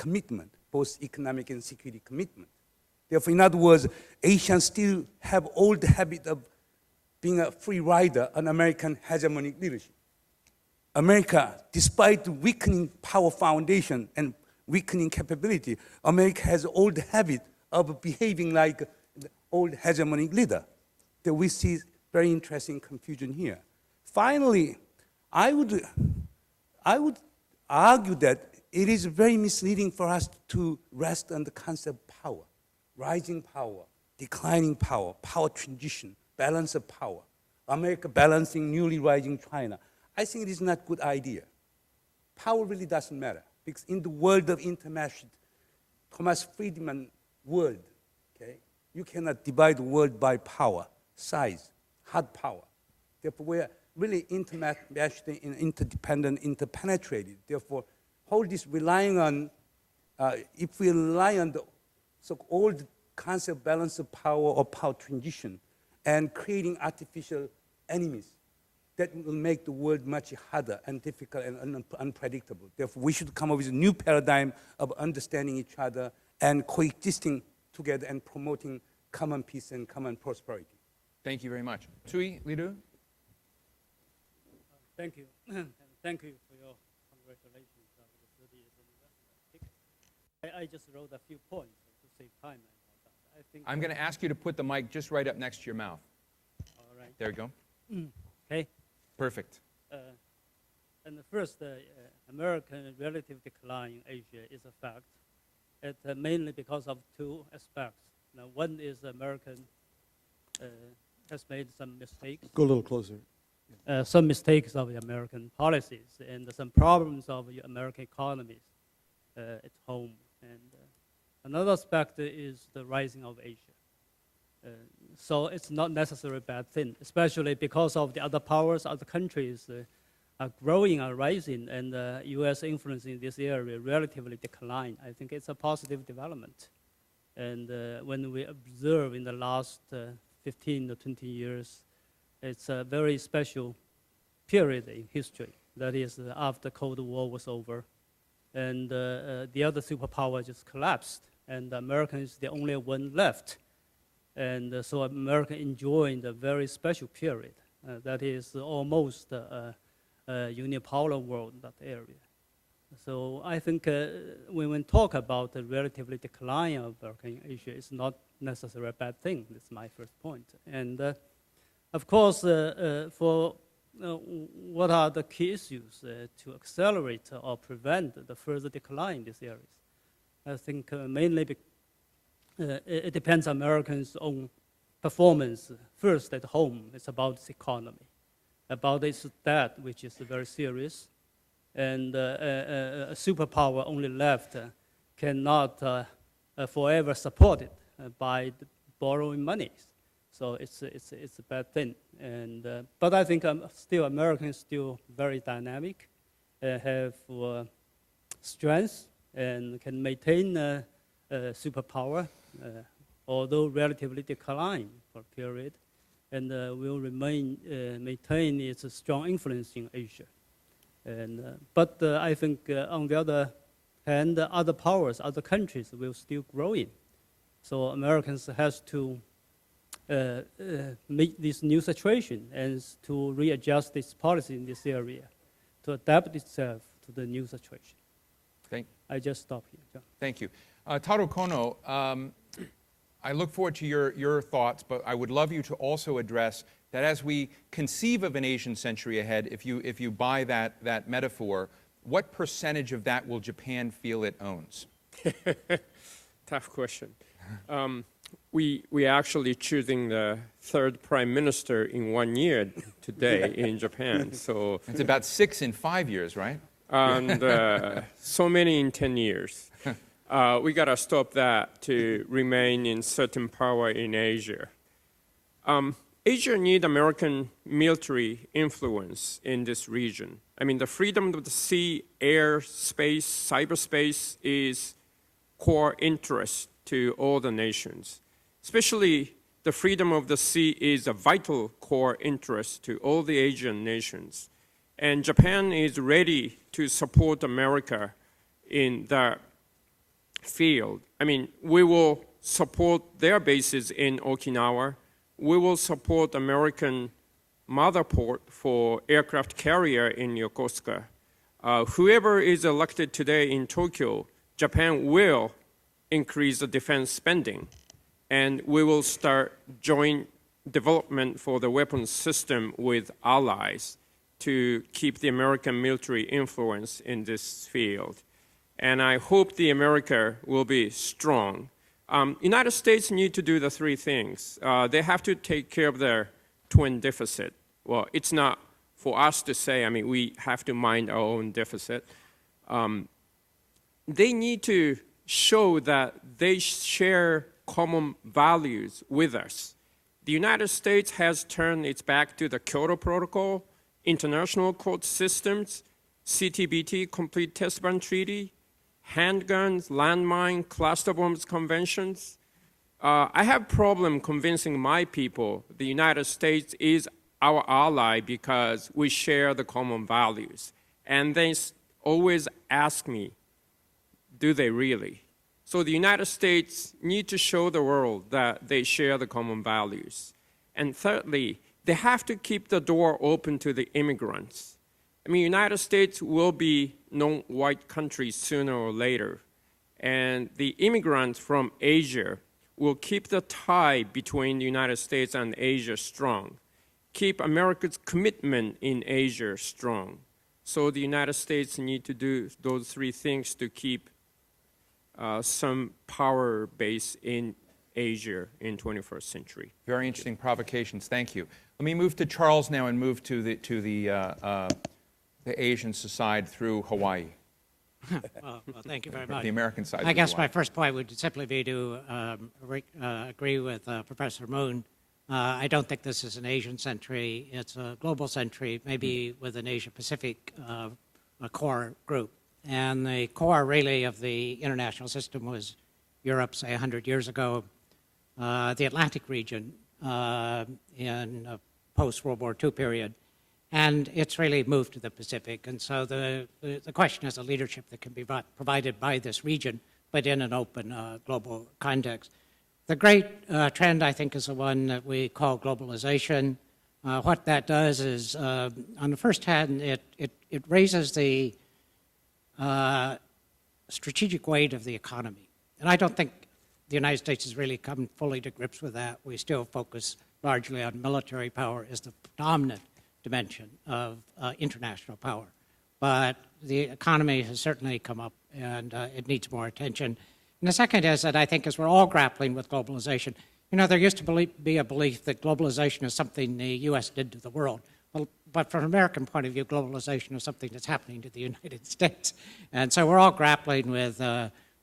commitment, both economic and security commitment. Therefore, in other words, Asians still have old habit of being a free rider on American hegemonic leadership. America, despite the weakening power foundation and weakening capability, America has old habit of behaving like the old hegemonic leader. That we see very interesting confusion here. Finally, I would argue that it is very misleading for us to rest on the concept of power, rising power, declining power, power transition, balance of power, America balancing newly rising China. I think it is not a good idea. Power really doesn't matter, because in the world of intermeshed, Thomas Friedman world, okay, you cannot divide the world by power, size, hard power. Therefore, we are really intermeshed, interdependent, interpenetrated. Therefore, all this relying on, if we rely on the so-called concept of balance of power or power transition and creating artificial enemies, that will make the world much harder and difficult and unpredictable. Therefore, we should come up with a new paradigm of understanding each other and coexisting together and promoting common peace and common prosperity. Thank you very much. Tsui, Liru? Thank you. And thank you for your congratulations on the 30th anniversary. I just wrote a few points to save time. I think I'm going to ask you to put the mic just right up next to your mouth. All right. There you go. Okay. Perfect. And the first, American relative decline in Asia is a fact. It's mainly because of two aspects. Now, one is American has made some mistakes. Go a little closer. Some mistakes of the American policies and some problems of the American economies at home. And another aspect is the rising of Asia. So it's not necessarily a bad thing, especially because of the other powers, other countries are growing, are rising, and U.S. influence in this area relatively decline. I think it's a positive development. And when we observe in the last 15 to 20 years, it's a very special period in history. That is after Cold War was over, and the other superpower just collapsed, and America is the only one left. And so America enjoying a very special period. That is almost a unipolar world in that area. So I think when we talk about the relatively decline of America in Asia, it's not necessarily a bad thing. That's my first point. And of course, for what are the key issues to accelerate or prevent the further decline in these areas? I think mainly it depends on Americans' own performance. First, at home, it's about its economy, about its debt, which is very serious. And a superpower only left cannot forever support it by borrowing money. So it's a bad thing. And but I think still Americans still very dynamic, have strength, and can maintain superpower, although relatively decline for a period, and will maintain its strong influence in Asia. And but I think on the other hand, other powers, other countries will still growing. So Americans has to meet this new situation and to readjust its policy in this area, to adapt itself to the new situation. I just stop here, John. Thank you. Taro Kono, I look forward to your thoughts, but I would love you to also address that as we conceive of an Asian century ahead, if you buy that metaphor, what percentage of that will Japan feel it owns? Tough question. We actually choosing the third prime minister in 1 year today in Japan. So it's about 6 in 5 years, right? And so many in 10 years. We got to stop that to remain in certain power in Asia. Asia need American military influence in this region. I mean, the freedom of the sea, air, space, cyberspace is core interest to all the nations. Especially the freedom of the sea is a vital core interest to all the Asian nations. And Japan is ready to support America in that field. I mean, we will support their bases in Okinawa. We will support American mother port for aircraft carrier in Yokosuka. Whoever is elected today in Tokyo, Japan will increase the defense spending, and we will start joint development for the weapons system with allies to keep the American military influence in this field. And I hope the America will be strong. United States need to do the three things. They have to take care of their twin deficit. Well, it's not for us to say, I mean, we have to mind our own deficit. They need to show that they share common values with us. The United States has turned its back to the Kyoto Protocol, international court systems, CTBT, Complete Test Ban Treaty, handguns, landmine, cluster bombs conventions. I have problem convincing my people the United States is our ally because we share the common values. And they always ask me, do they really? So the United States need to show the world that they share the common values. And thirdly, they have to keep the door open to the immigrants. I mean, United States will be non-white country sooner or later. And the immigrants from Asia will keep the tie between the United States and Asia strong, keep America's commitment in Asia strong. So the United States need to do those three things to keep some power base in Asia in 21st century. Very interesting provocations. Thank you. Let me move to Charles now and move to the Asian side through Hawaii. Well, thank you very much. The American side. I guess my first point would simply be to agree with Professor Moon. I don't think this is an Asian century. It's a global century, maybe with an Asia-Pacific core group. And the core, really, of the international system was Europe, say, 100 years ago, the Atlantic region in a post-World War II period. And it's really moved to the Pacific. And so the question is the leadership that can be provided by this region, but in an open global context. The great trend, I think, is the one that we call globalization. What that does is, on the first hand, it raises the strategic weight of the economy. And I don't think the United States has really come fully to grips with that. We still focus largely on military power as the predominant dimension of international power. But the economy has certainly come up, and it needs more attention. And the second is that I think as we're all grappling with globalization, you know, there used to be a belief that globalization is something the U.S. did to the world. Well, but from an American point of view, globalization is something that's happening to the United States. And so we're all grappling with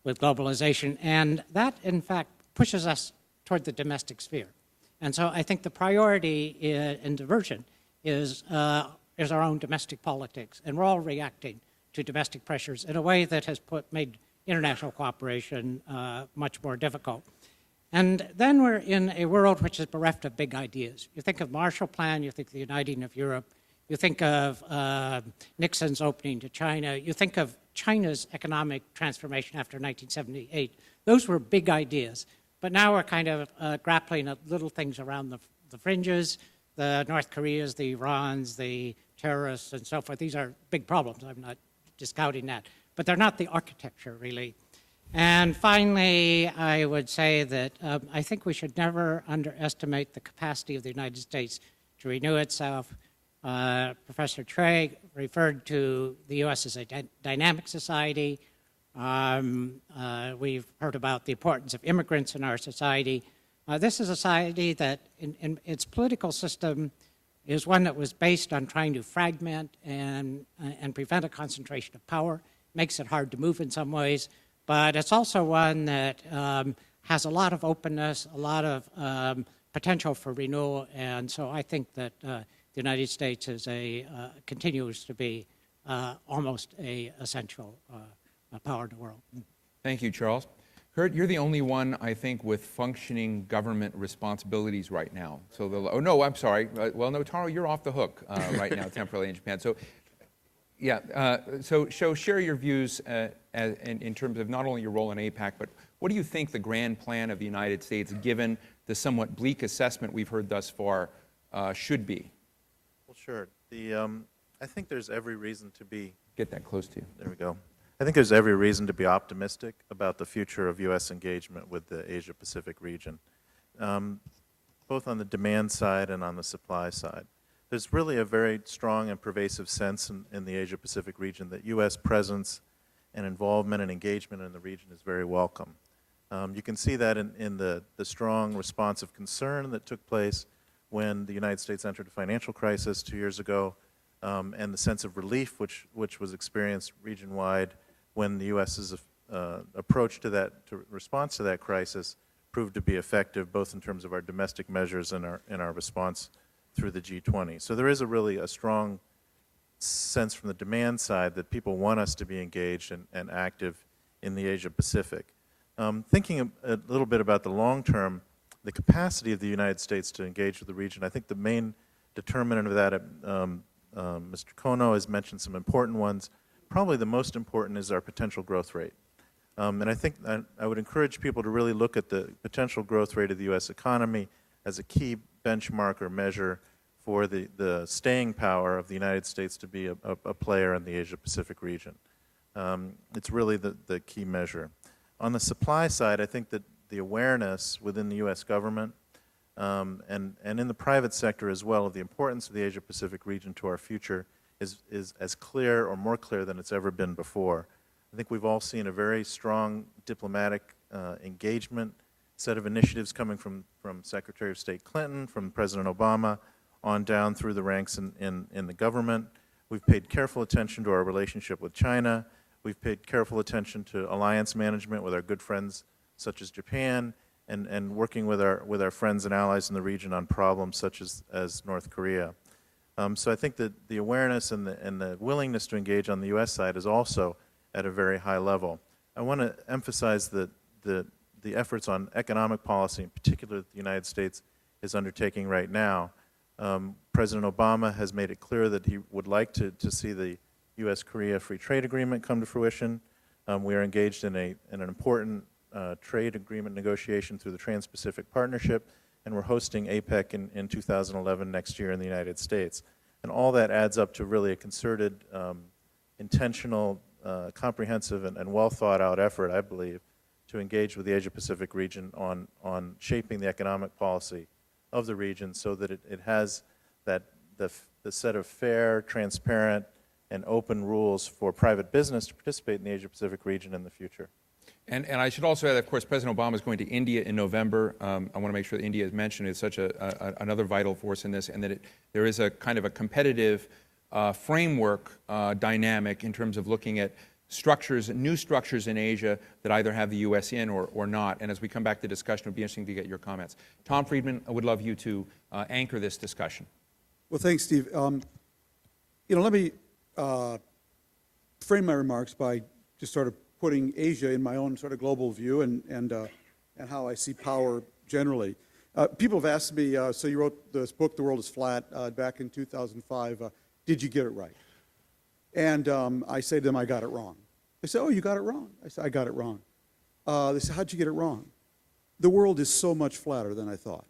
globalization. And that, in fact, pushes us toward the domestic sphere. And so I think the priority in diversion is our own domestic politics. And we're all reacting to domestic pressures in a way that has made international cooperation much more difficult. And then we're in a world which is bereft of big ideas. You think of Marshall Plan, you think of the uniting of Europe, you think of Nixon's opening to China, you think of China's economic transformation after 1978. Those were big ideas. But now we're kind of grappling at little things around the fringes, the North Koreas, the Irans, the terrorists, and so forth. These are big problems. I'm not discounting that. But they're not the architecture, really. And finally, I would say that I think we should never underestimate the capacity of the United States to renew itself. Professor Trey referred to the U.S. as a dynamic society. We've heard about the importance of immigrants in our society. This is a society that in its political system is one that was based on trying to fragment and prevent a concentration of power. Makes it hard to move in some ways, but it's also one that has a lot of openness, a lot of potential for renewal, and so I think that the United States is continues to be almost an essential power in the world. Thank you, Charles. Kurt, you're the only one, I think, with functioning government responsibilities right now. So, oh no, I'm sorry. Well, no, Taro, you're off the hook right now temporarily in Japan. So, So share your views in terms of not only your role in APAC, but what do you think the grand plan of the United States, given the somewhat bleak assessment we've heard thus far, should be? Well, sure. I think there's every reason to be... Get that close to you. There we go. I think there's every reason to be optimistic about the future of U.S. engagement with the Asia-Pacific region, both on the demand side and on the supply side. There's really a very strong and pervasive sense in the Asia-Pacific region that U.S. presence and involvement and engagement in the region is very welcome. You can see that in the strong response of concern that took place when the United States entered a financial crisis 2 years ago, and the sense of relief which was experienced region-wide when the U.S.'s response to that crisis proved to be effective, both in terms of our domestic measures and our response through the G20. So there is really a strong sense from the demand side that people want us to be engaged and active in the Asia-Pacific. Thinking a little bit about the long term, the capacity of the United States to engage with the region, I think the main determinant of that, Mr. Kono has mentioned some important ones. Probably the most important is our potential growth rate. And I think I would encourage people to really look at the potential growth rate of the U.S. economy as a key benchmark or measure for the staying power of the United States to be a player in the Asia-Pacific region. It's really the key measure. On the supply side, I think that the awareness within the U.S. government and in the private sector as well of the importance of the Asia-Pacific region to our future is as clear or more clear than it's ever been before. I think we've all seen a very strong diplomatic engagement, set of initiatives coming from Secretary of State Clinton, from President Obama, on down through the ranks in the government. We've paid careful attention to our relationship with China. We've paid careful attention to alliance management with our good friends such as Japan, and working with our friends and allies in the region on problems such as North Korea. So I think that the awareness and the willingness to engage on the U.S. side is also at a very high level. I want to emphasize that the efforts on economic policy, in particular that the United States is undertaking right now. President Obama has made it clear that he would like to see the U.S.-Korea Free Trade Agreement come to fruition. We are engaged in an important trade agreement negotiation through the Trans-Pacific Partnership, and we're hosting APEC in 2011 next year in the United States. And all that adds up to really a concerted, intentional, comprehensive, and well-thought-out effort, I believe, to engage with the Asia-Pacific region on shaping the economic policy of the region so that it has the set of fair, transparent, and open rules for private business to participate in the Asia-Pacific region in the future. And I should also add, of course, President Obama is going to India in November. I want to make sure that India is mentioned as such another vital force in this, and that there is a kind of a competitive framework dynamic in terms of looking at new structures in Asia that either have the U.S. in or not. And as we come back to the discussion, it would be interesting to get your comments. Tom Friedman, I would love you to anchor this discussion. Well, thanks, Steve. Let me frame my remarks by just sort of putting Asia in my own sort of global view and how I see power generally. People have asked me, so you wrote this book, The World is Flat, back in 2005. Did you get it right? And I say to them, I got it wrong. They say, oh, you got it wrong. I say, I got it wrong. They say, how'd you get it wrong? The world is so much flatter than I thought.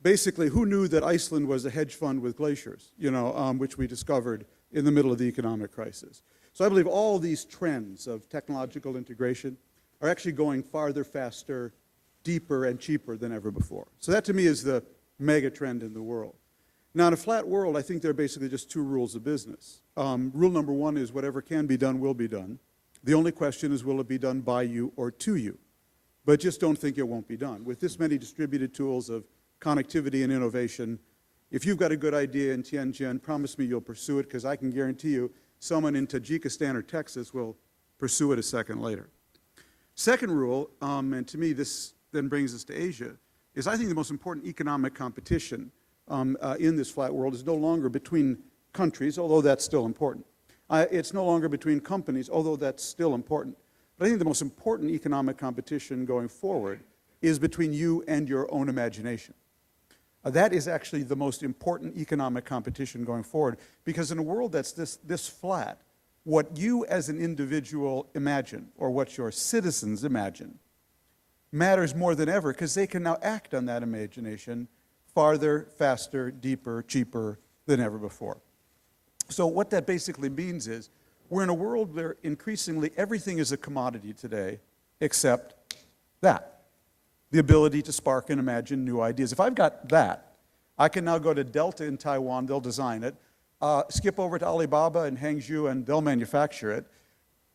Basically, who knew that Iceland was a hedge fund with glaciers, which we discovered in the middle of the economic crisis. So I believe all these trends of technological integration are actually going farther, faster, deeper, and cheaper than ever before. So that, to me, is the mega trend in the world. Now, in a flat world, I think there are basically just two rules of business. Rule number one is whatever can be done will be done. The only question is, will it be done by you or to you? But just don't think it won't be done. With this many distributed tools of connectivity and innovation, if you've got a good idea in Tianjin, promise me you'll pursue it, because I can guarantee you someone in Tajikistan or Texas will pursue it a second later. Second rule, and to me this then brings us to Asia, is I think the most important economic competition in this flat world is no longer between countries, although that's still important. It's no longer between companies, although that's still important. But I think the most important economic competition going forward is between you and your own imagination. That is actually the most important economic competition going forward, because in a world that's this flat, what you as an individual imagine, or what your citizens imagine, matters more than ever, because they can now act on that imagination farther, faster, deeper, cheaper than ever before. So what that basically means is we're in a world where increasingly everything is a commodity today except that, the ability to spark and imagine new ideas. If I've got that, I can now go to Delta in Taiwan, they'll design it, skip over to Alibaba in Hangzhou and they'll manufacture it,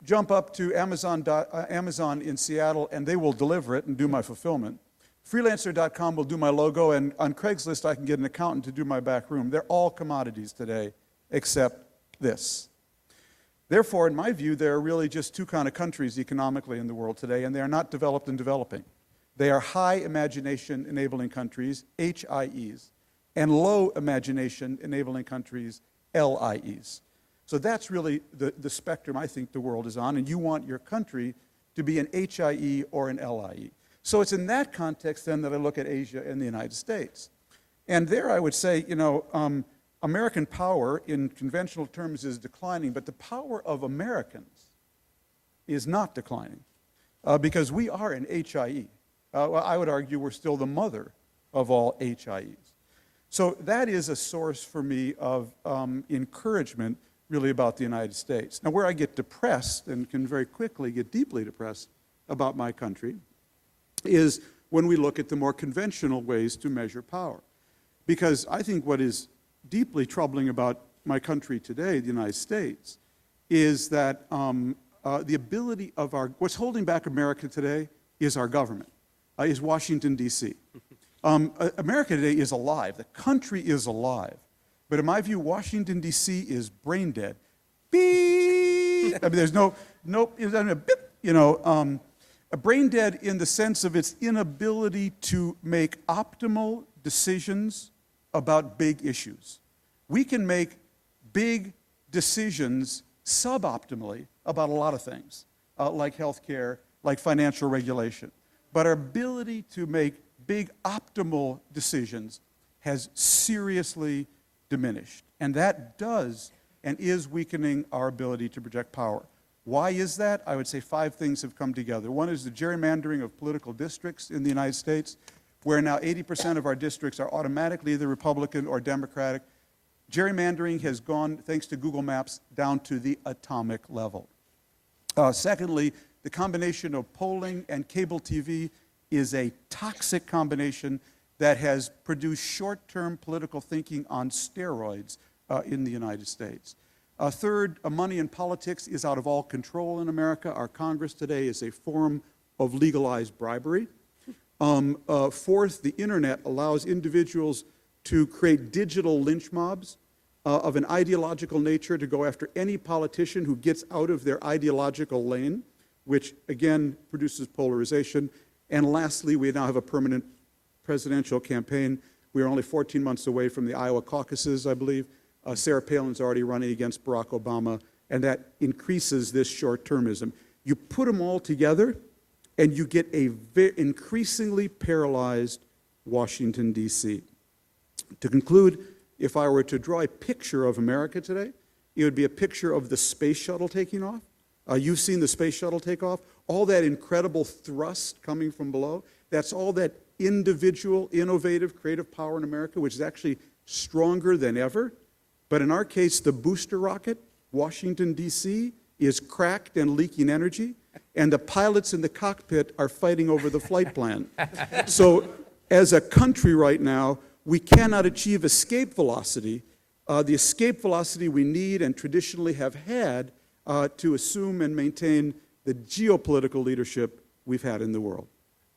jump up to Amazon in Seattle and they will deliver it and do my fulfillment. Freelancer.com will do my logo, and on Craigslist I can get an accountant to do my back room. They're all commodities today except this. Therefore, in my view, there are really just two kind of countries economically in the world today, and they are not developed and developing. They are high imagination enabling countries, HIEs, and low imagination enabling countries, LIEs. So that's really the spectrum I think the world is on, and you want your country to be an HIE or an LIE. So it's in that context then that I look at Asia and the United States. And there I would say, you know, American power in conventional terms is declining, but the power of Americans is not declining because we are an HIE. Well, I would argue we're still the mother of all HIEs. So that is a source for me of encouragement really about the United States. Now where I get depressed and can very quickly get deeply depressed about my country is when we look at the more conventional ways to measure power. Because I think what is deeply troubling about my country today, the United States, is that the ability of what's holding back America today is our government, is Washington, D.C. America today is alive. The country is alive. But in my view, Washington, D.C. is brain dead. Beep! I mean, there's no beep, you know, brain dead in the sense of its inability to make optimal decisions about big issues. We can make big decisions suboptimally about a lot of things, like healthcare, like financial regulation. But our ability to make big optimal decisions has seriously diminished. And that does and is weakening our ability to project power. Why is that? I would say 5 things have come together. One is the gerrymandering of political districts in the United States, where now 80% of our districts are automatically either Republican or Democratic. Gerrymandering has gone, thanks to Google Maps, down to the atomic level. Secondly, the combination of polling and cable TV is a toxic combination that has produced short-term political thinking on steroids in the United States. Third, money in politics is out of all control in America. Our Congress today is a form of legalized bribery. Fourth, the internet allows individuals to create digital lynch mobs of an ideological nature to go after any politician who gets out of their ideological lane, which again produces polarization. And lastly, we now have a permanent presidential campaign. We are only 14 months away from the Iowa caucuses, I believe. Sarah Palin's already running against Barack Obama, and that increases this short-termism. You put them all together, and you get a increasingly paralyzed Washington, D.C. To conclude, if I were to draw a picture of America today, it would be a picture of the space shuttle taking off. You've seen the space shuttle take off. All that incredible thrust coming from below, that's all that individual, innovative, creative power in America, which is actually stronger than ever. But in our case, the booster rocket, Washington, D.C., is cracked and leaking energy, and the pilots in the cockpit are fighting over the flight plan. So as a country right now, we cannot achieve escape velocity, the escape velocity we need and traditionally have had to assume and maintain the geopolitical leadership we've had in the world.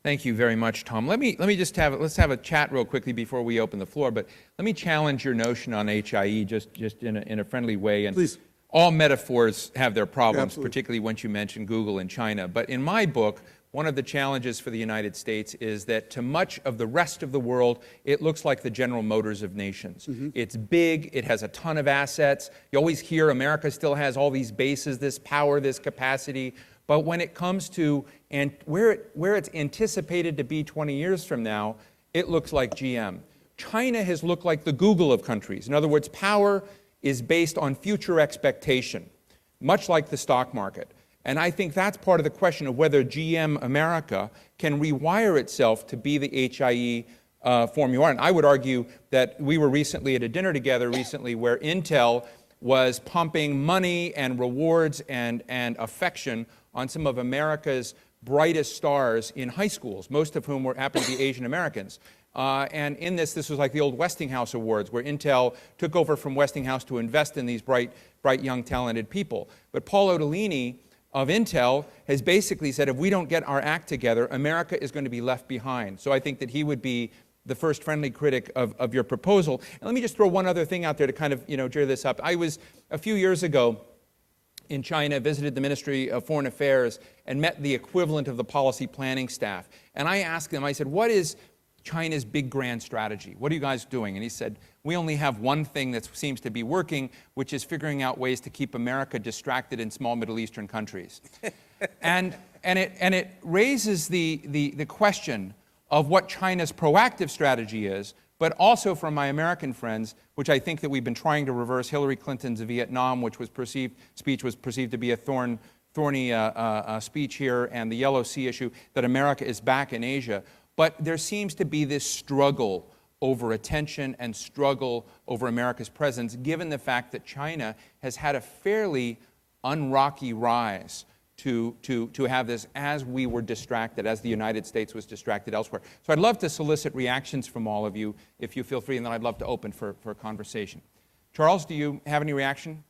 Thank you very much, Tom. Let me just let's have a chat real quickly before we open the floor. But let me challenge your notion on HIE just in a friendly way. And please. All metaphors have their problems, Absolutely. particularly once you mention Google and China. But in my book, one of the challenges for the United States is that to much of the rest of the world, it looks like the General Motors of nations. Mm-hmm. It's big, it has a ton of assets. You always hear America still has all these bases, this power, this capacity. But when it comes to where it's anticipated to be 20 years from now, it looks like GM. China has looked like the Google of countries. In other words, power is based on future expectation, much like the stock market. And I think that's part of the question of whether GM America can rewire itself to be the HIE form you are. And I would argue that we were recently at a dinner together recently where Intel was pumping money and rewards and affection on some of America's brightest stars in high schools, most of whom happen to be Asian Americans. And in this was like the old Westinghouse Awards, where Intel took over from Westinghouse to invest in these bright, young, talented people. But Paul Otellini of Intel has basically said, if we don't get our act together, America is going to be left behind. So I think that he would be the first friendly critic of your proposal. And let me just throw one other thing out there to kind of, gear this up. I was, a few years ago, in China, visited the Ministry of Foreign Affairs and met the equivalent of the policy planning staff. And I asked them, I said, what is China's big grand strategy? What are you guys doing? And he said, we only have one thing that seems to be working, which is figuring out ways to keep America distracted in small Middle Eastern countries. and it raises the question of what China's proactive strategy is, but also from my American friends, which I think that we've been trying to reverse. Hillary Clinton's Vietnam, which was perceived to be a thorny speech here, and the Yellow Sea issue, that America is back in Asia. But there seems to be this struggle over attention and struggle over America's presence, given the fact that China has had a fairly unrocky rise to have this as we were distracted, as the United States was distracted elsewhere. So I'd love to solicit reactions from all of you, if you feel free, and then I'd love to open for a conversation. Charles, do you have any reaction?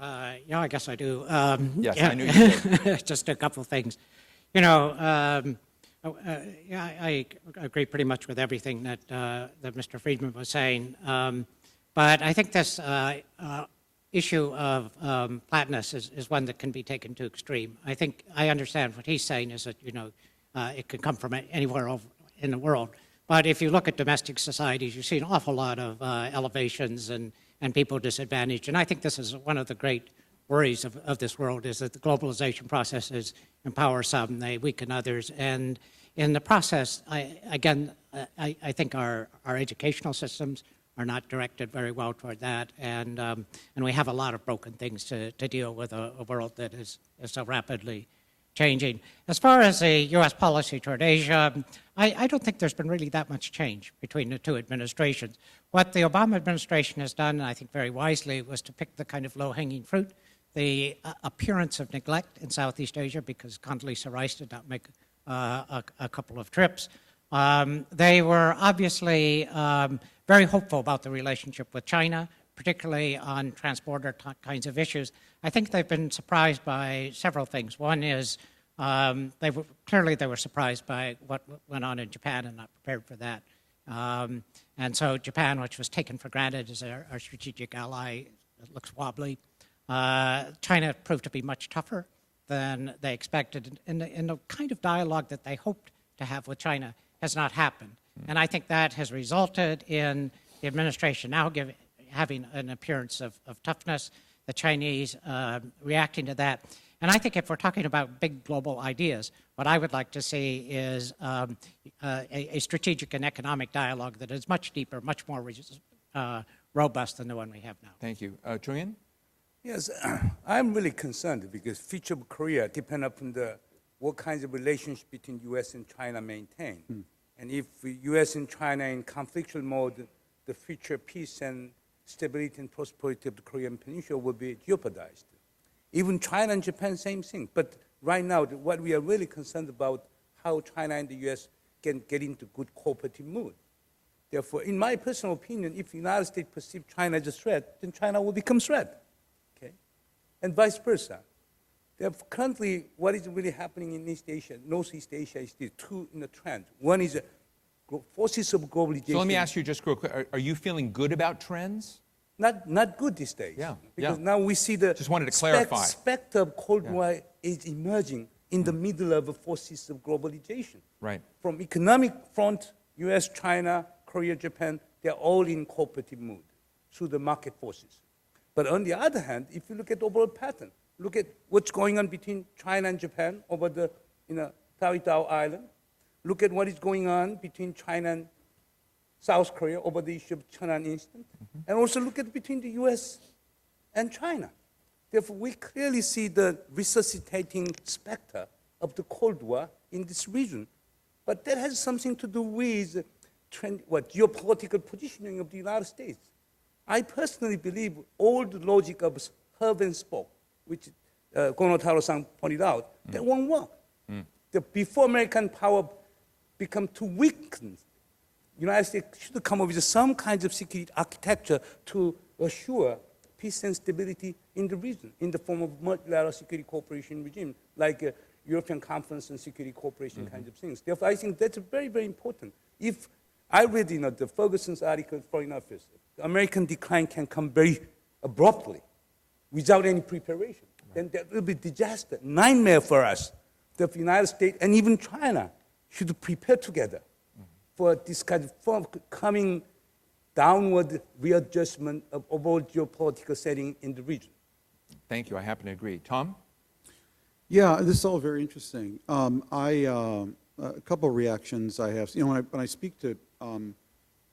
Yeah, I guess I do. Yes, yeah. I knew you did. Just a couple of things. Yeah, I agree pretty much with everything that Mr. Friedman was saying. But I think this issue of flatness is one that can be taken to extreme. I understand what he's saying is that, it can come from anywhere in the world. But if you look at domestic societies, you see an awful lot of elevations and people disadvantaged. And I think this is one of the great worries of this world, is that the globalization processes empower some, they weaken others. And in the process, I think our educational systems are not directed very well toward that. And we have a lot of broken things to deal with a world that is so rapidly changing. As far as the U.S. policy toward Asia, I don't think there's been really that much change between the two administrations. What the Obama administration has done, and I think very wisely, was to pick the kind of low-hanging fruit, the appearance of neglect in Southeast Asia, because Condoleezza Rice did not make a couple of trips. They were obviously very hopeful about the relationship with China, particularly on transborder kinds of issues. I think they've been surprised by several things. One is they were surprised by what went on in Japan and not prepared for that. And so Japan, which was taken for granted as our strategic ally, looks wobbly. China proved to be much tougher than they expected, and the kind of dialogue that they hoped to have with China has not happened. And I think that has resulted in the administration now having an appearance of toughness, the Chinese reacting to that. And I think if we're talking about big global ideas, what I would like to see is a strategic and economic dialogue that is much deeper, much more robust than the one we have now. Thank you. Chung-In? Yes, I'm really concerned because future of Korea depend upon what kinds of relationship between U.S. and China maintain. And if U.S. and China in conflictual mode, the future peace and stability and prosperity of the Korean Peninsula will be jeopardized. Even China and Japan, same thing. But right now, what we are really concerned about, how China and the U.S. can get into good cooperative mood. Therefore, in my personal opinion, if the United States perceive China as a threat, then China will become threat. And vice versa. Currently, what is really happening in East Asia, Northeast Asia, is the two in the trend. One is forces of globalization. So let me ask you just real quick, are you feeling good about trends? Not good these days. Yeah. Because now we see the just wanted to clarify. Specter of Cold War is emerging in the middle of forces of globalization. Right. From economic front, US, China, Korea, Japan, they're all in cooperative mood through the market forces. But on the other hand, if you look at the overall pattern, look at what's going on between China and Japan over the Taro Island. Look at what is going on between China and South Korea over the issue of Chung-In incident, and also look at between the U.S. and China. Therefore, we clearly see the resuscitating specter of the Cold War in this region. But that has something to do with geopolitical positioning of the United States. I personally believe all the logic of hub and spoke, which Taro-san pointed out, that won't work. Before American power become too weakened, the United States should come up with some kinds of security architecture to assure peace and stability in the region in the form of multilateral security cooperation regime, like European Conference and Security Cooperation kinds of things. Therefore, I think that's very, very important. If I read the Ferguson's article, Foreign Affairs, the American decline can come very abruptly without any preparation. Then that will be disaster, nightmare for us. The United States and even China should prepare together for this kind of coming downward readjustment of overall geopolitical setting in the region. Thank you. I happen to agree. Tom? Yeah, this is all very interesting. A couple of reactions I have. When I speak to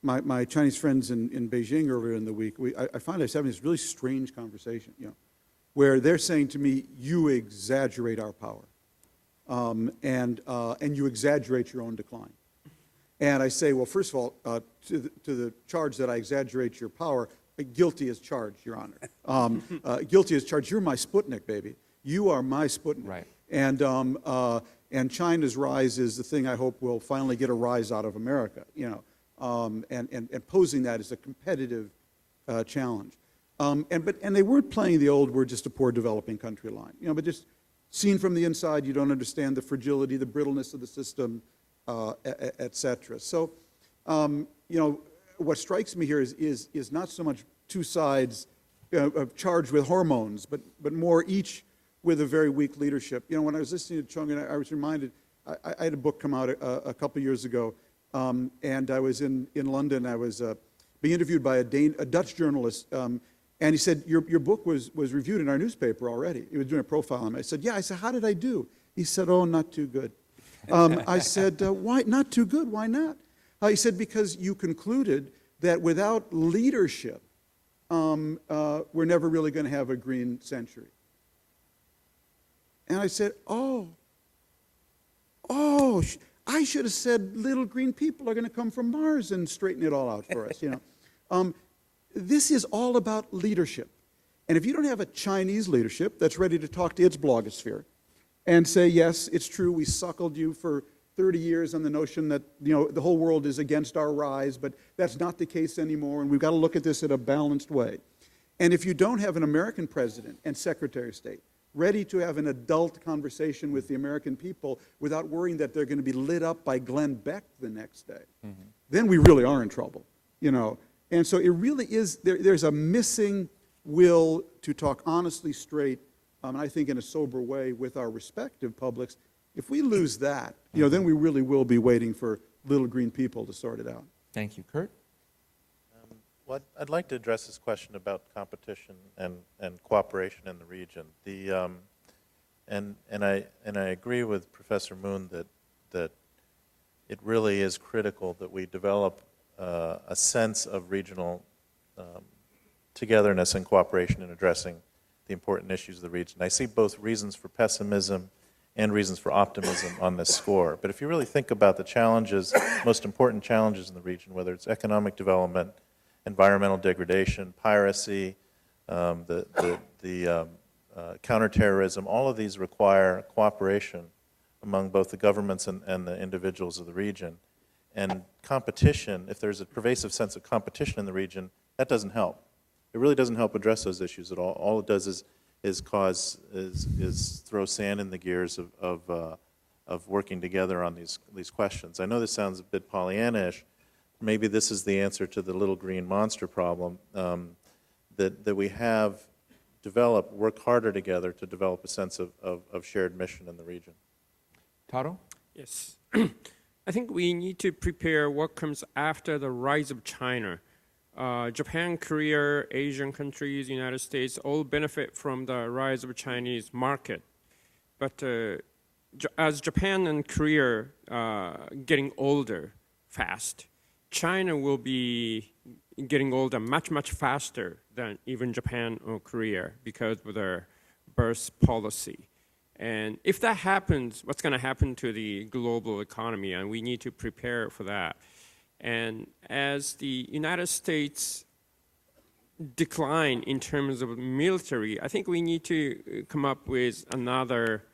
my Chinese friends in Beijing earlier in the week, I find us having this really strange conversation, where they're saying to me, "You exaggerate our power, and you exaggerate your own decline." And I say, well, first of all, to the charge that I exaggerate your power, guilty as charged, Your Honor. Guilty as charged. You're my Sputnik, baby. You are my Sputnik. Right. And China's rise is the thing I hope will finally get a rise out of America, and posing that as a competitive challenge. And they weren't playing the old "we're just a poor developing country" line, but just seen from the inside, you don't understand the fragility, the brittleness of the system, et cetera. So, what strikes me here is not so much two sides charged with hormones, but more each with a very weak leadership. When I was listening to Chung-In, I was reminded, I had a book come out a couple years ago, and I was in London. I was being interviewed by a Dutch journalist, and he said, your book was reviewed in our newspaper already. He was doing a profile on me. I said, yeah. I said, how did I do? He said, oh, not too good. I said, why not too good? Why not? He said, because you concluded that without leadership, we're never really going to have a green century. And I said, I should have said little green people are going to come from Mars and straighten it all out for us. This is all about leadership. And if you don't have a Chinese leadership that's ready to talk to its blogosphere and say, yes, it's true, we suckled you for 30 years on the notion that the whole world is against our rise, but that's not the case anymore, and we've got to look at this in a balanced way. And if you don't have an American president and Secretary of State ready to have an adult conversation with the American people without worrying that they're going to be lit up by Glenn Beck the next day, then we really are in trouble. And so it really is, there's a missing will to talk honestly, straight, and I think in a sober way with our respective publics. If we lose that, then we really will be waiting for little green people to sort it out. Thank you. Kurt? Well, I'd like to address this question about competition and cooperation in the region. And I agree with Professor Moon that it really is critical that we develop a sense of regional togetherness and cooperation in addressing the important issues of the region. I see both reasons for pessimism and reasons for optimism on this score. But if you really think about the challenges, most important challenges in the region, whether it's economic development, environmental degradation, piracy, counterterrorism, all of these require cooperation among both the governments and the individuals of the region. And competition, if there's a pervasive sense of competition in the region, that doesn't help. It really doesn't help address those issues at all. All it does is throw sand in the gears of working together on these questions. I know this sounds a bit Pollyannish. Maybe this is the answer to the little green monster problem, that we have developed, work harder together to develop a sense of shared mission in the region. Taro? Yes. I think we need to prepare what comes after the rise of China. Japan, Korea, Asian countries, United States all benefit from the rise of Chinese market. But as Japan and Korea getting older fast, China will be getting older much, much faster than even Japan or Korea because of their birth policy. And if that happens, what's going to happen to the global economy? And we need to prepare for that. And as the United States decline in terms of military, I think we need to come up with another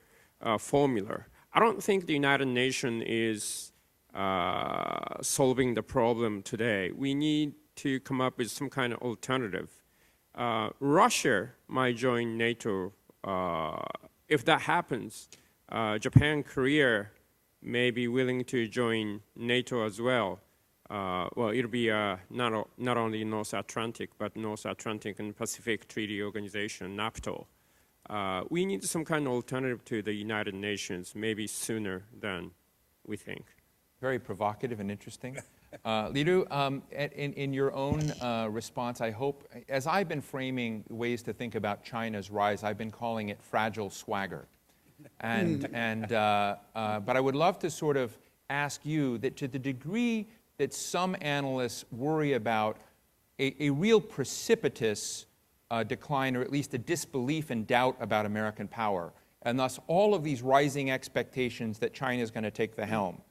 formula. I don't think the United Nations is solving the problem today. We need to come up with some kind of alternative. Russia might join NATO. If that happens, Japan, Korea may be willing to join NATO as well. Well, it'll be not only North Atlantic, but North Atlantic and Pacific Treaty Organization, NAPTO. We need some kind of alternative to the United Nations, maybe sooner than we think. Very provocative and interesting. Liru, in your own response, I hope, as I've been framing ways to think about China's rise, I've been calling it fragile swagger. But I would love to sort of ask you that to the degree that some analysts worry about a real precipitous decline, or at least a disbelief and doubt about American power, and thus all of these rising expectations that China is going to take the helm.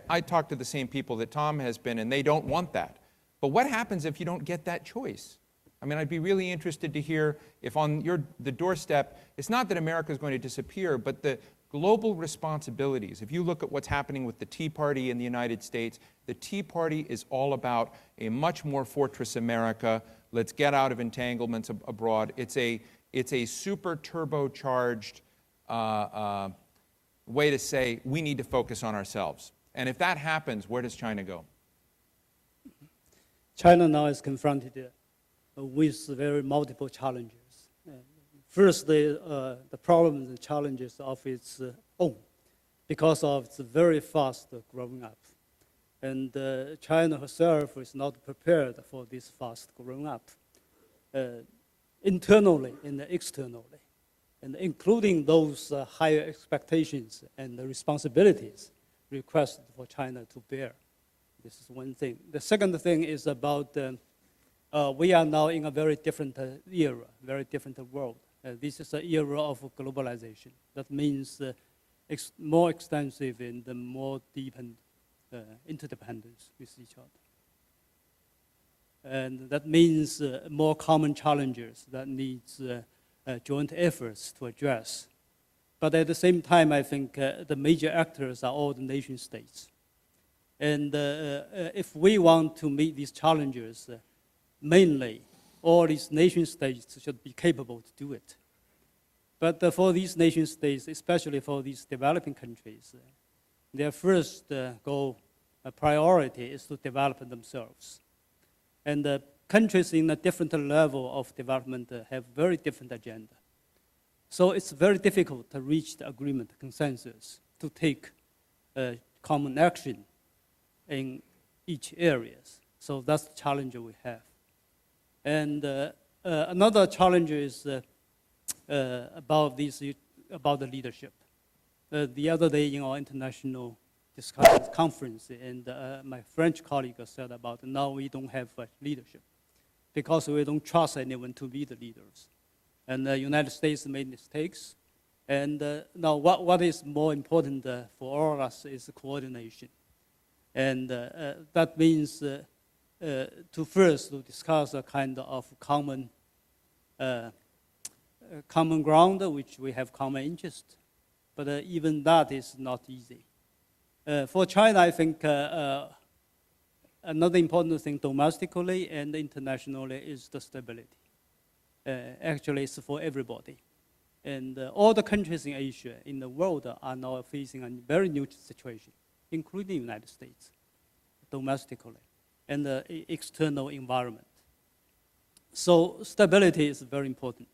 I talk to the same people that Tom has been, and they don't want that. But what happens if you don't get that choice? I mean, I'd be really interested to hear if on the doorstep, it's not that America is going to disappear, but the global responsibilities. If you look at what's happening with the Tea Party in the United States, the Tea Party is all about a much more fortress America. Let's get out of entanglements abroad. It's a super turbocharged way to say we need to focus on ourselves. And if that happens, where does China go? China now is confronted with very multiple challenges. First, the problems and challenges of its own, because of its very fast growing up. And China herself is not prepared for this fast growing up, internally and externally, and including those higher expectations and the responsibilities requested for China to bear. This is one thing. The second thing is about we are now in a very different era, very different world. This is an era of globalization. That means more extensive and more deepened interdependence with each other. And that means more common challenges that needs joint efforts to address. But at the same time, I think the major actors are all the nation states. And if we want to meet these challenges, mainly all these nation states should be capable to do it. But for these nation states, especially for these developing countries, their first goal, priority is to develop themselves. And countries in a different level of development have very different agenda. So it's very difficult to reach the agreement, consensus, to take common action in each area. So that's the challenge we have. And another challenge is about the leadership. The other day in our international discussions conference, and my French colleague said about now we don't have leadership because we don't trust anyone to be the leaders. And the United States made mistakes. And now what is more important for all of us is coordination. And that means to discuss a kind of common ground, which we have common interest. But even that is not easy. For China, I think another important thing domestically and internationally is the stability. Actually, it's for everybody. And all the countries in Asia, in the world, are now facing a very new situation, including the United States, domestically, and the external environment. So stability is very important.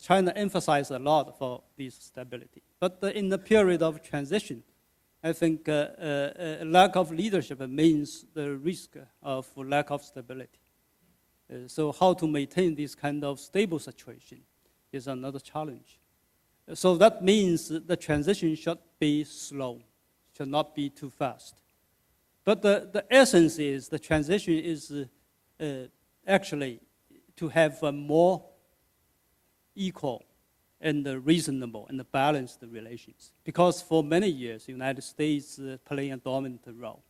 China emphasized a lot for this stability. But in the period of transition, I think lack of leadership means the risk of lack of stability. So how to maintain this kind of stable situation is another challenge. So that means the transition should be slow, should not be too fast. But the essence is, the transition is actually to have a more equal and reasonable and balanced relations. Because for many years, the United States playing a dominant role,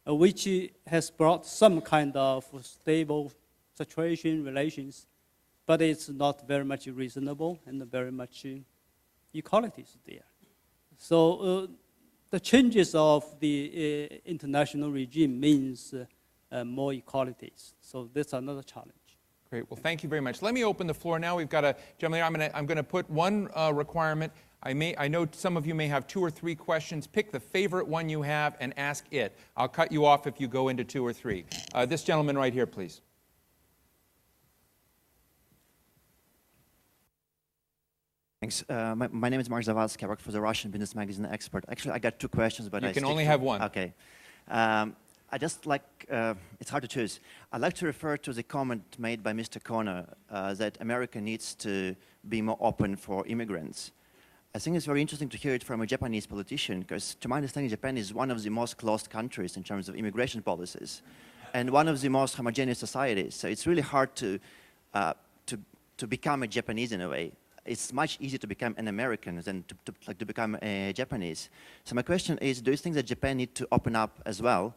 which has brought some kind of stable situation, relations, but it's not very much reasonable and very much equalities there. So the changes of the international regime means more equalities. So that's another challenge. Great. Well, thank you very much. Let me open the floor now. We've got a gentleman. I'm going to put one requirement. I know some of you may have 2 or 3 questions. Pick the favorite one you have and ask it. I'll cut you off if you go into 2 or 3. This gentleman right here, please. Thanks. My name is Mark Zawadzki. I work for the Russian business magazine Expert. Actually, I got 2 questions, but you can only have one. Okay. I just like, it's hard to choose. I'd like to refer to the comment made by Mr. Kono that America needs to be more open for immigrants. I think it's very interesting to hear it from a Japanese politician, because to my understanding, Japan is one of the most closed countries in terms of immigration policies, and one of the most homogeneous societies. So it's really hard to become a Japanese in a way. It's much easier to become an American than to become a Japanese. So my question is, do you think that Japan needs to open up as well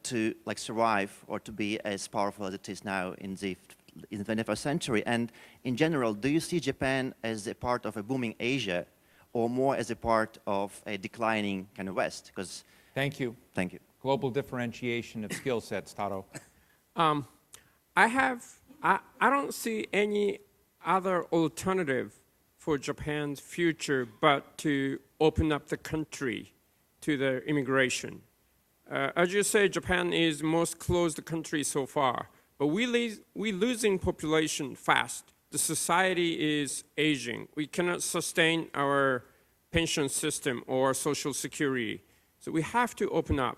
to survive or to be as powerful as it is now in the 21st century? And in general, do you see Japan as a part of a booming Asia or more as a part of a declining kind of West? Because thank you. Thank you. Global differentiation of skill sets, Taro. I don't see any other alternative for Japan's future but to open up the country to the immigration. As you say, Japan is the most closed country so far, but we're losing population fast. The society is aging. We cannot sustain our pension system or social security, so we have to open up.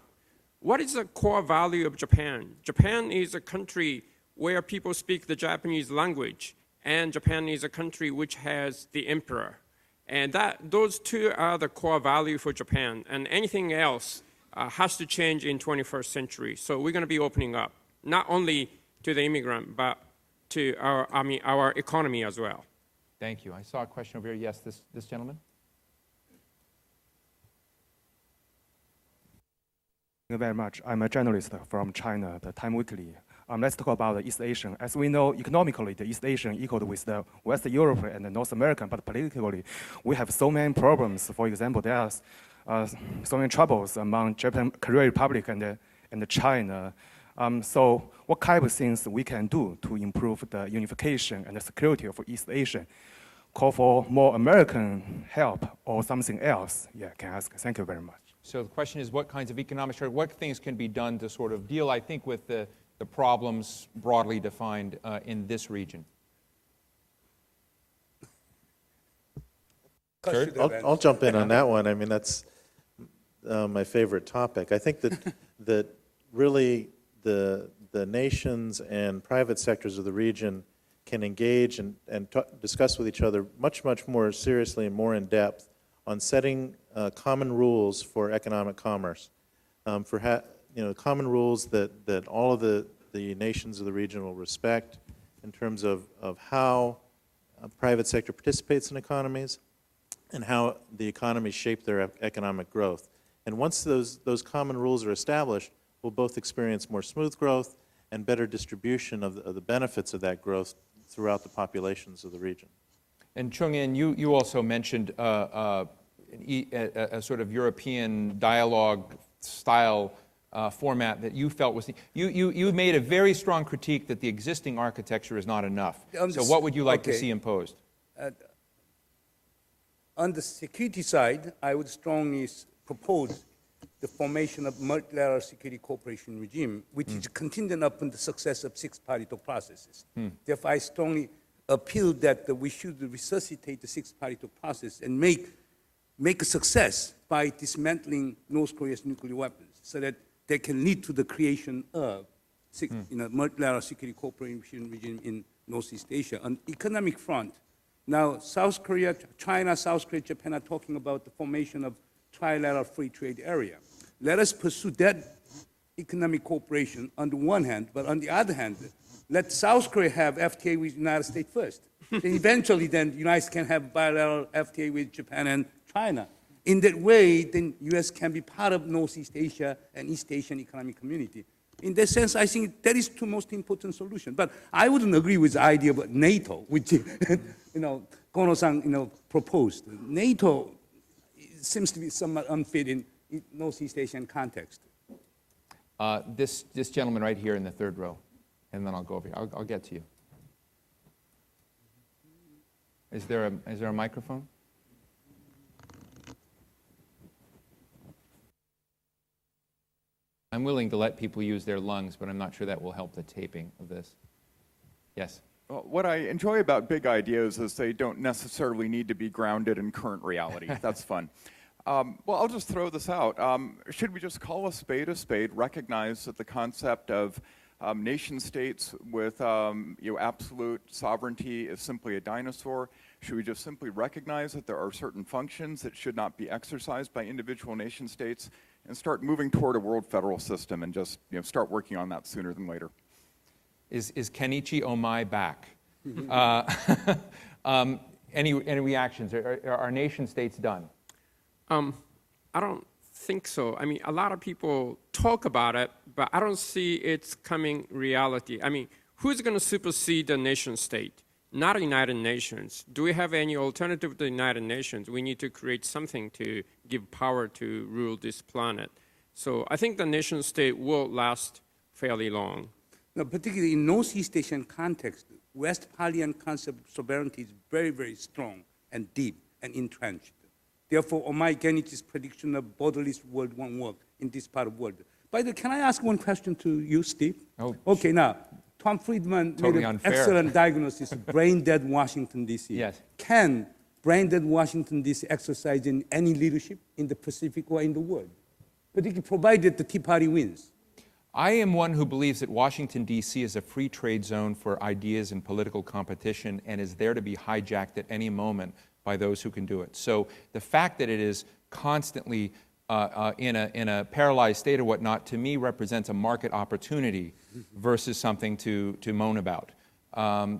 What is the core value of Japan? Japan is a country where people speak the Japanese language, and Japan is a country which has the emperor. And those 2 are the core value for Japan, and anything else has to change in 21st century. So we're going to be opening up, not only to the immigrant, but to our economy as well. Thank you. I saw a question over here. Yes, this gentleman. Thank you very much. I'm a journalist from China, the Time Weekly. Let's talk about the East Asian. As we know, economically, the East Asian equal with the West Europe and the North American, but politically, we have so many problems. For example, there are so many troubles among Japan, Korea Republic, and China. So what kind of things we can do to improve the unification and the security of East Asia? Call for more American help or something else? Yeah, can I ask? Thank you very much. So the question is, what kinds of economic, what things can be done to sort of deal, I think, with the problems broadly defined in this region? I'll jump in on that one. I mean, that's my favorite topic. I think that really the nations and private sectors of the region can engage and discuss with each other much more seriously and more in depth on setting common rules for economic commerce, common rules that all of the nations of the region will respect in terms of how private sector participates in economies and how the economies shape their economic growth. And once those common rules are established, we'll both experience more smooth growth and better distribution of the benefits of that growth throughout the populations of the region. And Chung-In, you also mentioned a sort of European dialogue style format that you felt was you made a very strong critique that the existing architecture is not enough. So what would you like to see imposed? On the security side, I would strongly propose the formation of multilateral security cooperation regime, which is contingent upon the success of six-party talk processes. Therefore, I strongly appeal that we should resuscitate the six-party talk process and make a success by dismantling North Korea's nuclear weapons, so that they can lead to the creation of multilateral security cooperation regime in Northeast Asia. On the economic front, now South Korea, China, South Korea, Japan are talking about the formation of trilateral free trade area. let us pursue that economic cooperation on the one hand, but on the other hand, let South Korea have FTA with the United States first. Then eventually, then the United States can have bilateral FTA with Japan and China. In that way, then U.S. can be part of Northeast Asia and East Asian economic community. In that sense, I think that is the most important solution. But I wouldn't agree with the idea of NATO, which Kono-san proposed. NATO seems to be somewhat unfit in Northeast Asian context. This gentleman right here in the third row, and then I'll go over here. I'll get to you. Is there a microphone? I'm willing to let people use their lungs, but I'm not sure that will help the taping of this. Yes? Well, what I enjoy about big ideas is they don't necessarily need to be grounded in current reality. That's fun. Well, I'll just throw this out. Should we just call a spade, recognize that the concept of nation states with absolute sovereignty is simply a dinosaur? Should we just simply recognize that there are certain functions that should not be exercised by individual nation states and start moving toward a world federal system and just start working on that sooner than later? Is Kenichi Omai back? Any reactions? Are nation states done? I don't think so. I mean, a lot of people talk about it, but I don't see it's coming reality. I mean, who's going to supersede the nation state? Not the United Nations. Do we have any alternative to the United Nations? We need to create something to give power to rule this planet. So I think the nation state will last fairly long. Now, particularly in Northeast Asian context, Westphalian concept of sovereignty is very, very strong and deep and entrenched. Therefore, Omai Genich's prediction of borderless world won't work in this part of the world. By the way, can I ask one question to you, Steve? Oh, okay, now, Tom Friedman totally made an unfair. excellent diagnosis of brain-dead Washington, D.C. Yes. Can brain-dead Washington, D.C. exercise in any leadership in the Pacific or in the world, particularly provided the Tea Party wins? I am one who believes that Washington, D.C. is a free trade zone for ideas and political competition and is there to be hijacked at any moment by those who can do it. So the fact that it is constantly in a paralyzed state or whatnot, to me represents a market opportunity versus something to moan about.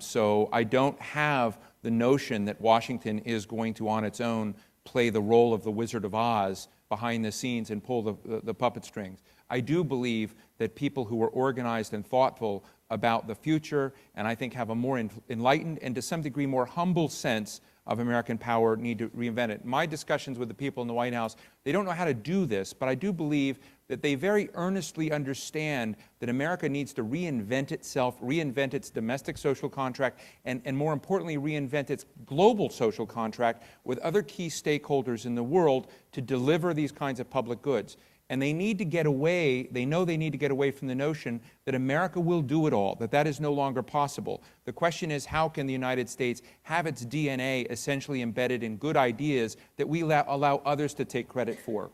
So I don't have the notion that Washington is going to, on its own, play the role of the Wizard of Oz behind the scenes and pull the puppet strings. I do believe that people who are organized and thoughtful about the future, and I think have a more enlightened and to some degree more humble sense of American power, need to reinvent it. My discussions with the people in the White House, they don't know how to do this, but I do believe that they very earnestly understand that America needs to reinvent itself, reinvent its domestic social contract, and more importantly, reinvent its global social contract with other key stakeholders in the world to deliver these kinds of public goods. And they need to get away, they know they need to get away from the notion that America will do it all, that that is no longer possible. The question is, how can the United States have its DNA essentially embedded in good ideas that we allow others to take credit for?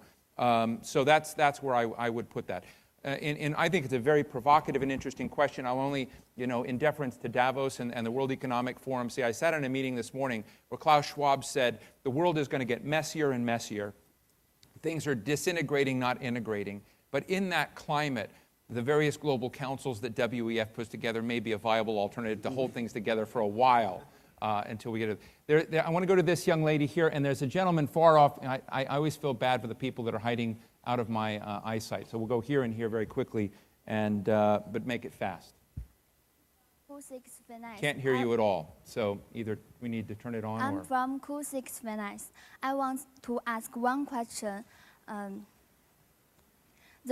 So that's where I would put that. And I think it's a very provocative and interesting question. I'll only, in deference to Davos and the World Economic Forum, say I sat in a meeting this morning where Klaus Schwab said the world is going to get messier and messier. Things are disintegrating, not integrating. But in that climate, the various global councils that WEF puts together may be a viable alternative to hold things together for a while until we get it. I want to go to this young lady here, and there's a gentleman far off. I always feel bad for the people that are hiding out of my eyesight. So we'll go here and here very quickly, and but make it fast. Can't hear you at all. So either we need to turn it on I'm or... from Cool6 Finance. I want to ask one question. The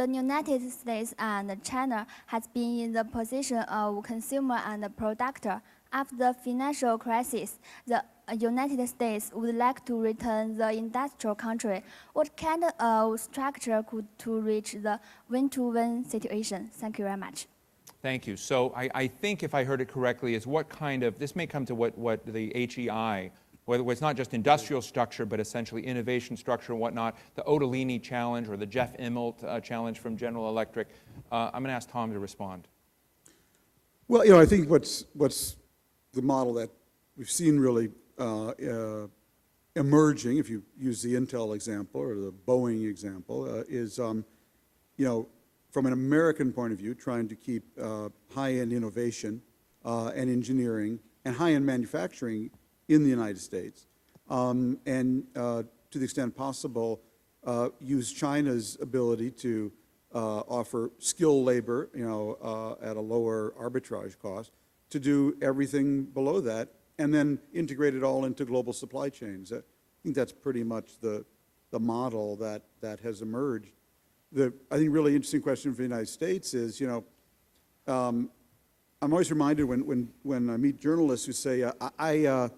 United States and China has been in the position of consumer and producer. After the financial crisis, the United States would like to return the industrial country. What kind of structure could to reach the win-to-win situation? Thank you very much. Thank you. So I think if I heard it correctly, is what kind of, this may come to what the HEI, whether it's not just industrial structure, but essentially innovation structure and whatnot, the Ottolini challenge or the Jeff Immelt challenge from General Electric. I'm going to ask Tom to respond. Well, I think what's the model that we've seen really emerging, if you use the Intel example or the Boeing example, is from an American point of view, trying to keep high-end innovation and engineering and high-end manufacturing in the United States, and to the extent possible, use China's ability to offer skilled labor, at a lower arbitrage cost, to do everything below that, and then integrate it all into global supply chains. I think that's pretty much the model that has emerged. I think really interesting question for the United States is, I'm always reminded when I meet journalists who say, I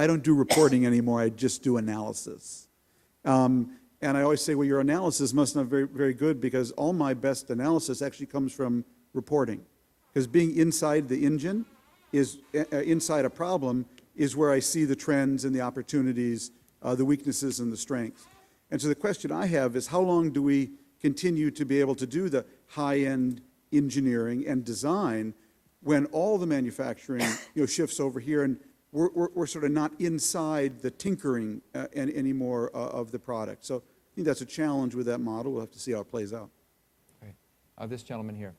don't do reporting anymore, I just do analysis. And I always say, well, your analysis must not be very, very good, because all my best analysis actually comes from reporting. Because being inside the engine, inside a problem, is where I see the trends and the opportunities, the weaknesses and the strengths. And so the question I have is, how long do we continue to be able to do the high-end engineering and design when all the manufacturing shifts over here, and we're sort of not inside the tinkering anymore of the product. So I think that's a challenge with that model. We'll have to see how it plays out. Okay. This gentleman here.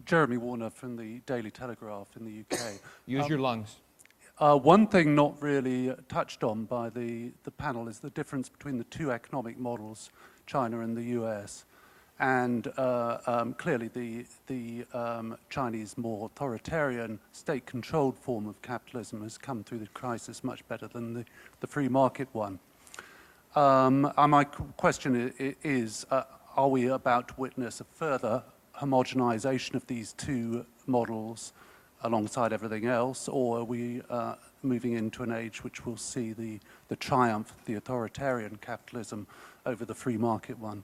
Jeremy Warner from the Daily Telegraph in the UK. Use your lungs. One thing not really touched on by the panel is the difference between the two economic models, China and the US. And clearly the Chinese more authoritarian, state-controlled form of capitalism has come through the crisis much better than the free market one. My question is, are we about to witness a further homogenization of these two models alongside everything else, or are we moving into an age which will see the triumph of the authoritarian capitalism over the free market one?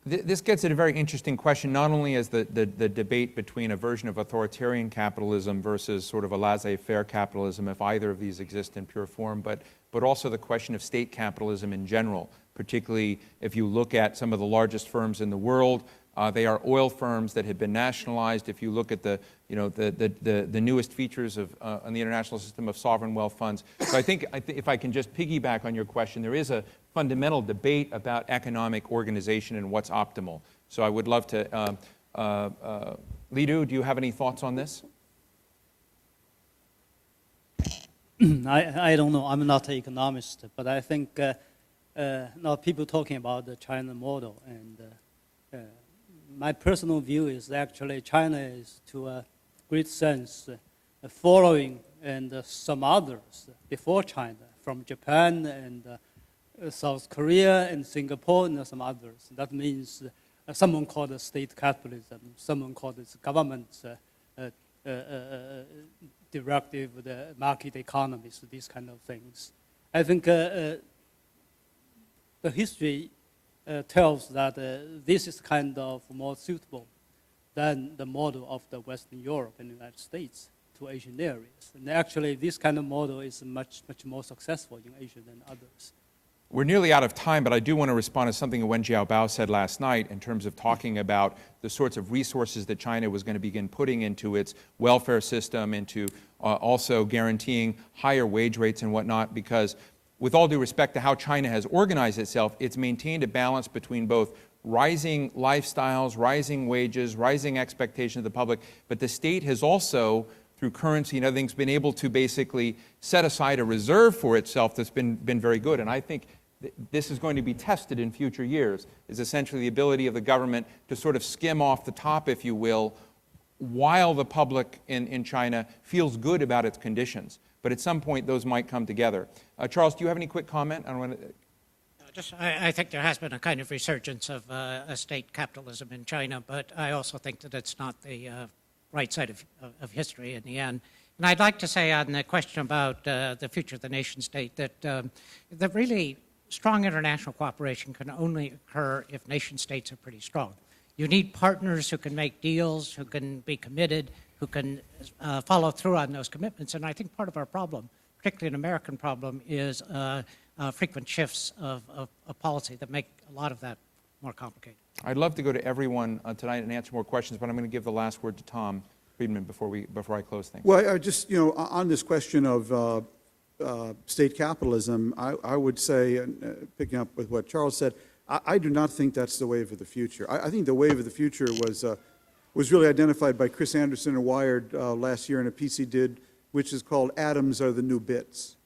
This gets at a very interesting question, not only as the debate between a version of authoritarian capitalism versus sort of a laissez-faire capitalism, if either of these exist in pure form, but also the question of state capitalism in general, particularly if you look at some of the largest firms in the world. They are oil firms that have been nationalized. If you look at the newest features on the international system of sovereign wealth funds. So I think if I can just piggyback on your question, there is a fundamental debate about economic organization and what's optimal. So I would love to, Liru, do you have any thoughts on this? I don't know. I'm not an economist, but I think now people talking about the China model, and my personal view is actually China is, to a great sense, following and some others before China, from Japan and South Korea and Singapore and some others. That means someone called it state capitalism, someone called it government directive, the market economies, these kind of things. I think the history tells that this is kind of more suitable than the model of the Western Europe and the United States to Asian areas. And actually, this kind of model is much more successful in Asia than others. We're nearly out of time, but I do want to respond to something Wen Jiabao said last night in terms of talking about the sorts of resources that China was going to begin putting into its welfare system, into also guaranteeing higher wage rates and whatnot, because with all due respect to how China has organized itself, it's maintained a balance between both rising lifestyles, rising wages, rising expectations of the public, but the state has also, through currency and other things, been able to basically set aside a reserve for itself that's been very good. And I think this is going to be tested in future years, is essentially the ability of the government to sort of skim off the top, if you will, while the public in China feels good about its conditions. But at some point, those might come together. Charles, do you have any quick comment? I think there has been a kind of resurgence of a state capitalism in China, but I also think that it's not the right side of history in the end. And I'd like to say on the question about the future of the nation state that the really strong international cooperation can only occur if nation states are pretty strong. You need partners who can make deals, who can be committed, who can follow through on those commitments. And I think part of our problem, particularly an American problem, is frequent shifts of policy that make a lot of that more complicated. I'd love to go to everyone tonight and answer more questions, but I'm going to give the last word to Tom Friedman before I close things. Well, I just, on this question of state capitalism, I would say, and picking up with what Charles said, I do not think that's the wave of the future. I think the wave of the future was really identified by Chris Anderson and Wired last year in a piece he did, which is called "Atoms Are the New Bits."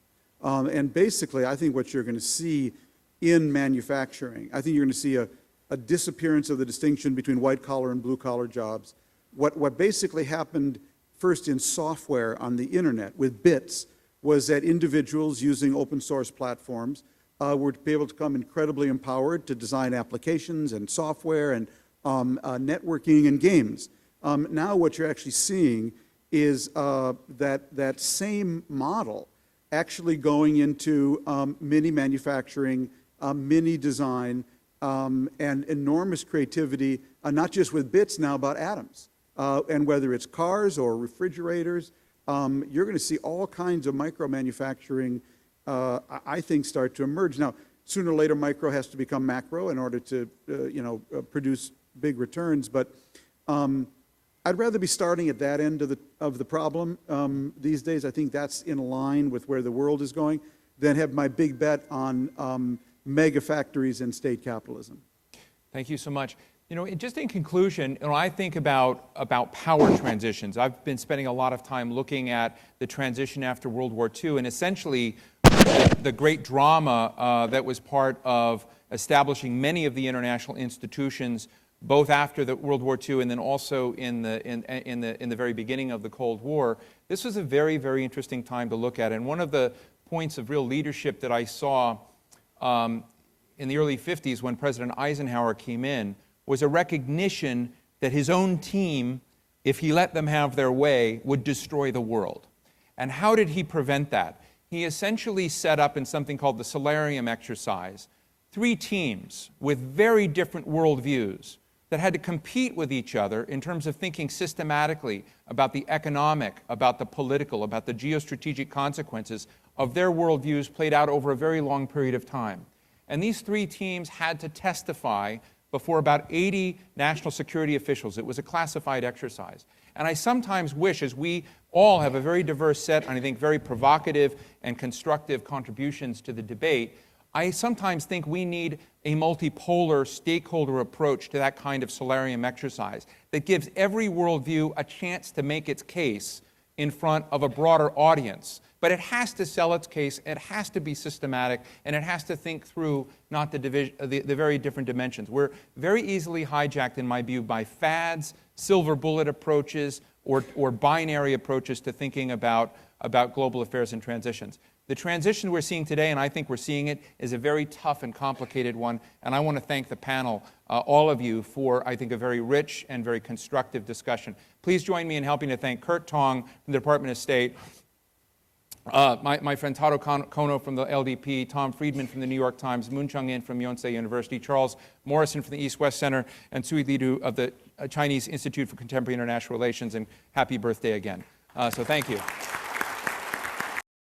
And basically, I think what you're going to see in manufacturing, I think you're going to see a disappearance of the distinction between white-collar and blue-collar jobs. What basically happened first in software on the internet with bits was that individuals using open source platforms were to be able to become incredibly empowered to design applications and software and networking and games. Now what you're actually seeing is that same model actually going into mini manufacturing, mini design, and enormous creativity, not just with bits now, about atoms. And whether it's cars or refrigerators, you're going to see all kinds of micro manufacturing, I think, start to emerge. Now, sooner or later, micro has to become macro in order to, produce big returns. But I'd rather be starting at that end of the problem these days. I think that's in line with where the world is going, than have my big bet on mega factories and state capitalism. Thank you so much. Just in conclusion, I think about power transitions. I've been spending a lot of time looking at the transition after World War II, and essentially the great drama that was part of establishing many of the international institutions, both after the World War II and then also in the very beginning of the Cold War. This was a very, very interesting time to look at, and one of the points of real leadership that I saw in the early 50s when President Eisenhower came in was a recognition that his own team, if he let them have their way, would destroy the world. And how did he prevent that? He essentially set up in something called the solarium exercise 3 teams with very different worldviews that had to compete with each other in terms of thinking systematically about the economic, about the political, about the geostrategic consequences of their worldviews played out over a very long period of time. And these 3 teams had to testify before about 80 national security officials. It was a classified exercise. And I sometimes wish, as we all have a very diverse set, and I think very provocative and constructive contributions to the debate, I sometimes think we need a multipolar stakeholder approach to that kind of solarium exercise that gives every worldview a chance to make its case in front of a broader audience. But it has to sell its case, it has to be systematic, and it has to think through not the very different dimensions. We're very easily hijacked, in my view, by fads, silver bullet approaches, or binary approaches to thinking about global affairs and transitions. The transition we're seeing today, and I think we're seeing it, is a very tough and complicated one, and I want to thank the panel, all of you, for, I think, a very rich and very constructive discussion. Please join me in helping to thank Kurt Tong from the Department of State, my friend Taro Kono from the LDP, Tom Friedman from the New York Times, Chung-In from Yonsei University, Charles Morrison from the East-West Center, and Liru of the Chinese Institute for Contemporary International Relations, and happy birthday again. So thank you.